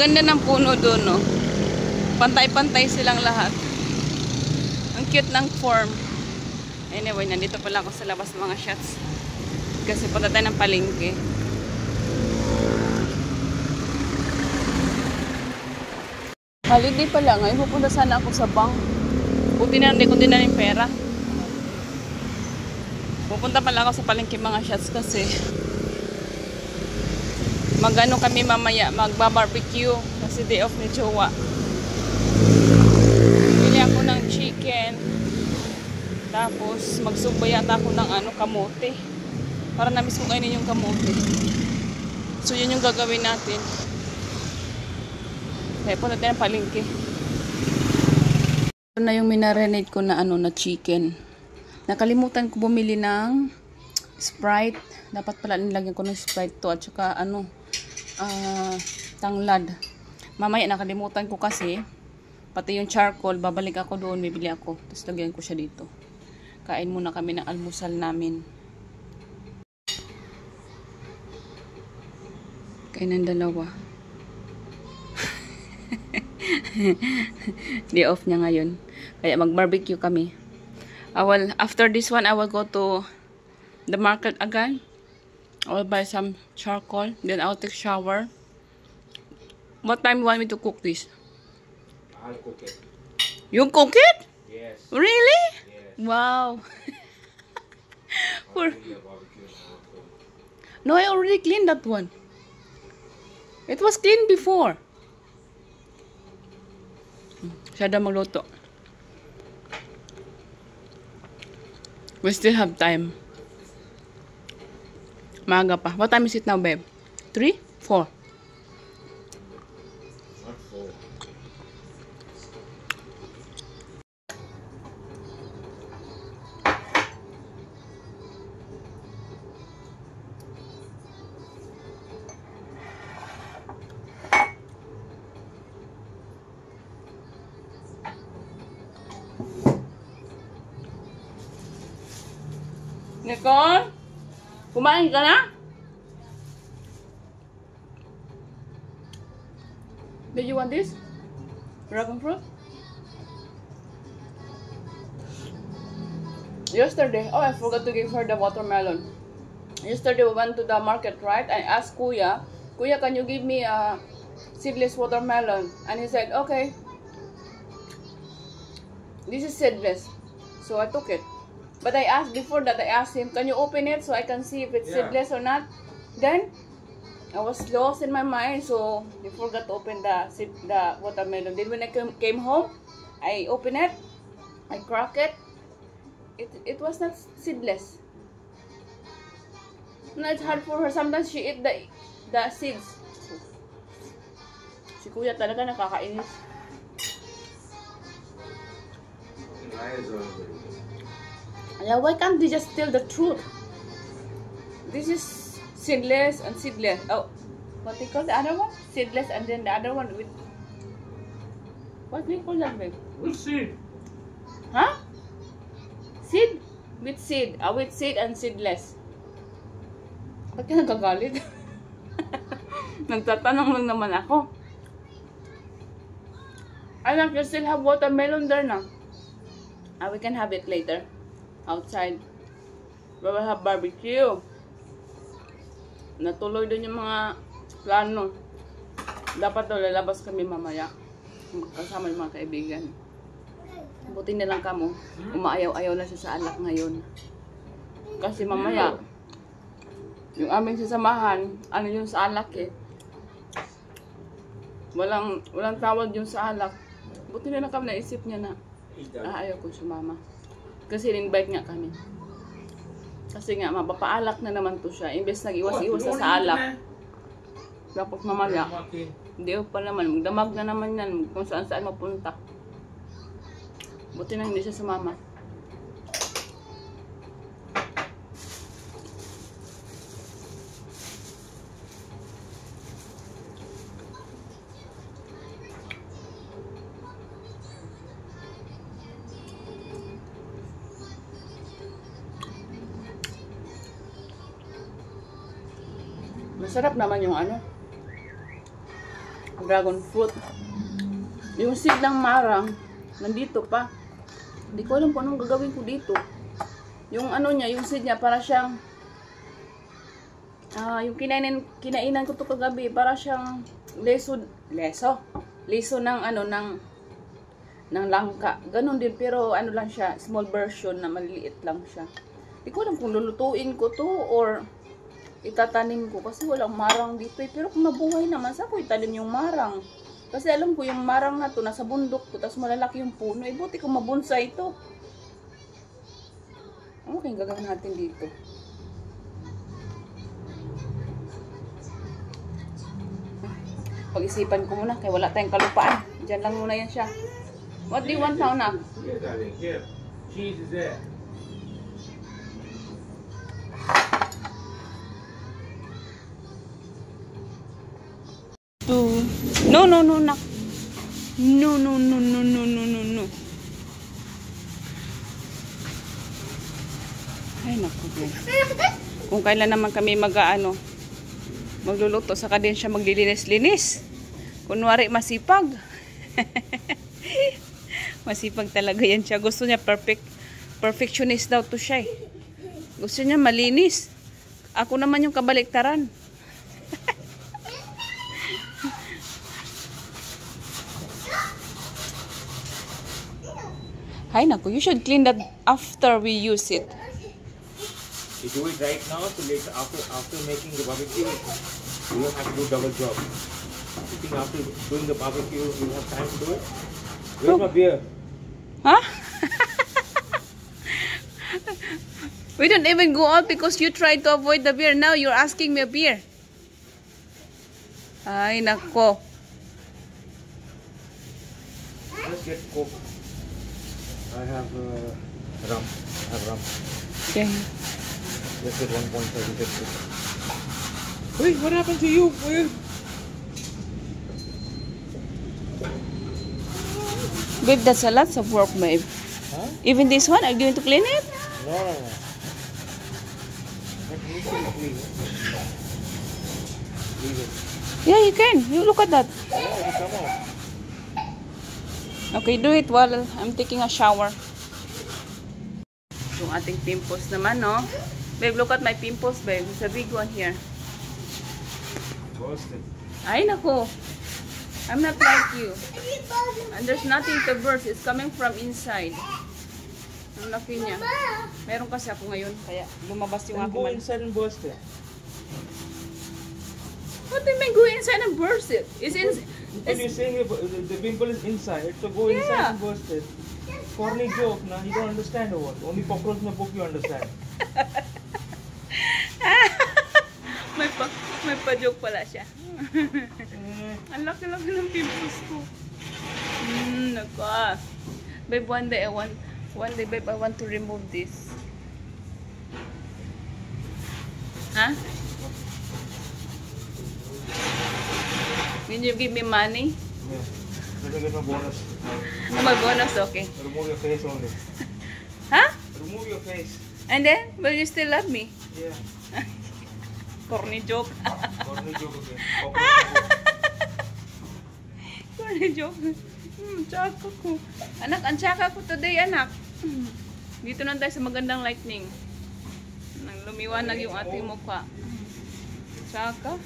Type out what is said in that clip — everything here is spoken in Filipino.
ganda ng puno doon, no? Pantay-pantay silang lahat. Ang cute ng form. Anyway, nandito pala ako sa labas mga shots. Kasi punta tayo ng palengke. Holiday pala. Ngayon pupunta sana ako sa bank. Buti na hindi ko din na yung pera. Pupunta pala ako sa palengke mga shots kasi magano kami mamaya, magba-barbecue kasi day off ni Jowa. Bili ako ng chicken. Tapos magsubay yata ako ng kamote. Para na-miss ko kainin yung kamote. So yun yung gagawin natin. Kaya punta tayo ng palengke. Ito na yung minarinate ko na na chicken. Nakalimutan ko bumili ng Sprite. Dapat pala nilagyan ko ng Sprite to at saka tanglad. Mamaya nakalimutan ko kasi pati yung charcoal, babalik ako doon, bibili ako. Tapos lagyan ko siya dito. Kain muna kami ng almusal namin. Kain ng dalawa. Day off niya ngayon. Kaya mag-barbecue kami. After this one, I will go to the market again. I will buy some charcoal. Then I'll take shower. What time you want me to cook this? I'll cook it. You cook it? Yes. Really? Yes. Wow. I'll do your barbecue also. No, I already cleaned that one. It was clean before. Siya daw magluto. We still have time. Maaga pa. What time is it now, babe? 3? 4? Not 4. Nicole? Kumain ka na? Did you want this? Dragon fruit? Yesterday, I forgot to give her the watermelon. Yesterday we went to the market, right? I asked Kuya, can you give me a seedless watermelon? And he said, okay. This is seedless. So I took it. But I asked him, can you open it so I can see if it's seedless or not? Then, I was lost in my mind, so I forgot to open the watermelon. Then when I came home, I opened it, I cracked it. It was not seedless. No, it's hard for her. Sometimes she eat the seeds. Si Kuya talaga nakakainis. Yeah, why can't they just tell the truth? This is seedless and seedless. Oh, what they call the other one? Seedless and then the other one with... What do you call that, babe? With seed. Huh? Seed? With seed. With seed and seedless. Ba't ka nagagalit? Nagtatanong lang naman ako. Anak, you still have watermelon there now. We can have it later. Outside. We will have barbecue. Natuloy doon yung mga plano. Dapat daw lalabas kami mamaya. Kasama yung mga kaibigan. Buti na lang kamo. Umaayaw-ayaw na siya sa alak ngayon. Kasi mamaya, yung aming sasamahan, yung sa alak eh. Walang tawad yung sa alak. Buti na lang kami naisip niya na ayaw ko sumama. Kasi in-invite nga kami. Kasi nga, mapapaalak na naman to siya. Imbes nag-iwas-iwas sa alak. Tapos mamaya, hindi pa naman. Magdamag na naman yan kung saan-saan mapunta. Buti na hindi siya sumama. Masarap naman yung Dragon fruit. Yung seed ng marang, nandito pa. Hindi ko alam kung anong gagawin ko dito. Yung ano niya, yung seed niya, para siyang yung kinainan ko to kagabi, para siyang leso ng ano, ng langka. Ganon din, pero ano lang siya, small version na maliliit lang siya. Hindi ko alam kung lulutuin ko to or itatanim ko kasi walang marang dito eh. Pero kung mabuhay naman, saan ko itanim yung marang? Kasi alam ko yung marang na to, nasa bundok to, tapos malalaki yung puno. Eh, buti kung mabonsai ito. Ano kayong gagawin natin dito? Pag-isipan ko muna, kaya wala tayong kalupaan. Diyan lang muna yan siya. What do you want now, Nak? Here, darling. Here. Cheese is there. No, Nak. No. Ay, naku. Kung kailan naman kami magluluto, saka din siya maglilinis-linis. Kunwari, masipag. Masipag talaga yan siya. Gusto niya perfectionist daw to siya eh. Gusto niya malinis. Ako naman yung kabaliktaran. Hay naku, you should clean that after we use it. You do it right now, so later after making the barbecue, you don't have to do double job. You think after doing the barbecue, you have time to do it? Where's my beer? Huh? We don't even go out because you tried to avoid the beer. Now you're asking me a beer. Ay, nako. Let's get Coke. I have rum. Okay. Let's get 1.5 Coke. Wait, what happened to you? Babe, that's a lot of work, babe. Huh? Even this one, are you going to clean it? No. Leave it. Yeah, you can. You look at that. Yeah, it'll come out. Okay, do it while I'm taking a shower. Yung ating pimples naman, no? Babe, look at my pimples, babe. There's a big one here. Busted. Ay, nako. I'm not like you. And there's nothing to burst. It's coming from inside. Ang laki niya. Meron kasi ako ngayon, kaya lumabas yung Then aking go inside and burst it. What do you mean go inside and burst it? Because you're saying the pimple is inside, so go inside and burst it. Corny joke, na? You don't understand or what? Only cockroach na book you understand. may pa-joke pala siya. Ang laki-laki ng pimples ko. Naka. Babe, one day, babe, I want to remove this. Huh? Will you give me money? Yeah. Let me get my bonus. Oh, my bonus, okay. Remove your face only. Huh? Remove your face. And then, will you still love me? Yeah. Corny joke. Corny joke again. Corny joke. Tsaka ko. Anak, ang tsaka ko today, anak. Dito na tayo sa magandang lightning. Nang lumiwanag yung ating mukha. Tsaka.